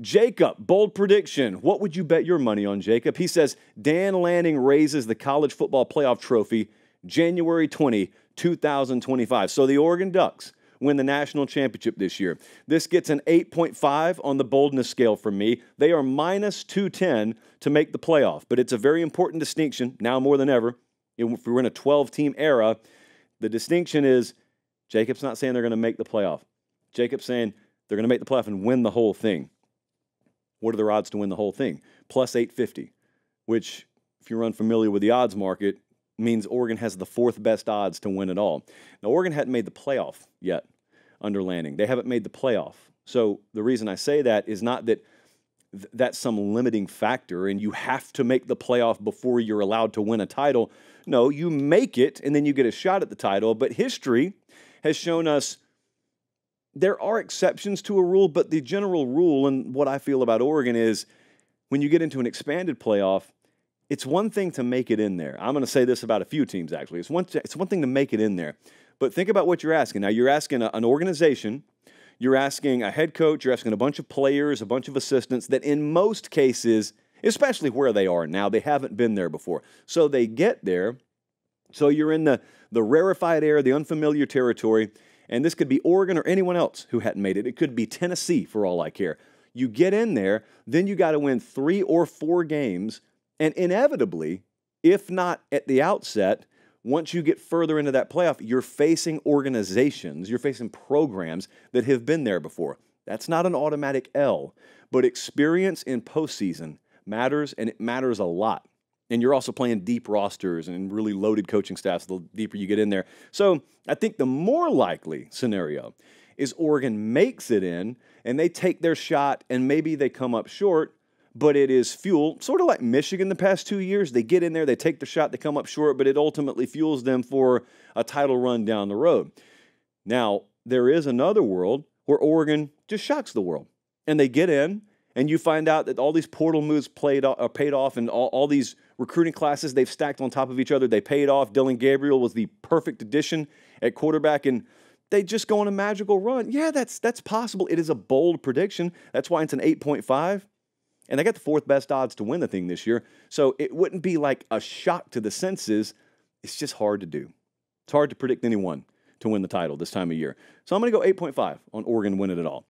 Jacob, bold prediction. What would you bet your money on, Jacob? He says Dan Lanning raises the college football playoff trophy January 20, 2025. So the Oregon Ducks win the national championship this year. This gets an 8.5 on the boldness scale from me. They are minus 210 to make the playoff, but it's a very important distinction now more than ever. If we're in a 12-team era, the distinction is Jacob's not saying they're going to make the playoff. Jacob's saying they're going to make the playoff and win the whole thing. What are their odds to win the whole thing? Plus 850, which, if you're unfamiliar with the odds market, means Oregon has the fourth best odds to win it all. Now, Oregon hadn't made the playoff yet under Lanning. They haven't made the playoff. So the reason I say that is not that that's some limiting factor and you have to make the playoff before you're allowed to win a title. No, you make it and then you get a shot at the title. But history has shown us there are exceptions to a rule, but the general rule, and what I feel about Oregon is when you get into an expanded playoff, it's one thing to make it in there. I'm going to say this about a few teams, actually. It's one thing to make it in there. But think about what you're asking. Now, you're asking an organization, you're asking a head coach, you're asking a bunch of players, a bunch of assistants that in most cases, especially where they are now, they haven't been there before. So they get there. So you're in the rarefied air, the unfamiliar territory. And this could be Oregon or anyone else who hadn't made it. It could be Tennessee for all I care. You get in there, then you got to win 3 or 4 games. And inevitably, if not at the outset, once you get further into that playoff, you're facing organizations, you're facing programs that have been there before. That's not an automatic L, but experience in postseason matters, and it matters a lot. And you're also playing deep rosters and really loaded coaching staffs the deeper you get in there. So I think the more likely scenario is Oregon makes it in and they take their shot and maybe they come up short, but it is fuel, sort of like Michigan the past 2 years. They get in there, they take the shot, they come up short, but it ultimately fuels them for a title run down the road. Now, there is another world where Oregon just shocks the world and they get in and you find out that all these portal moves paid off and all these recruiting classes they've stacked on top of each other, they paid off. Dillon Gabriel was the perfect addition at quarterback, and they just go on a magical run. Yeah, that's possible. It is a bold prediction. That's why it's an 8.5. And they got the fourth best odds to win the thing this year. So it wouldn't be like a shock to the senses. It's just hard to do. It's hard to predict anyone to win the title this time of year. So I'm going to go 8.5 on Oregon winning it all.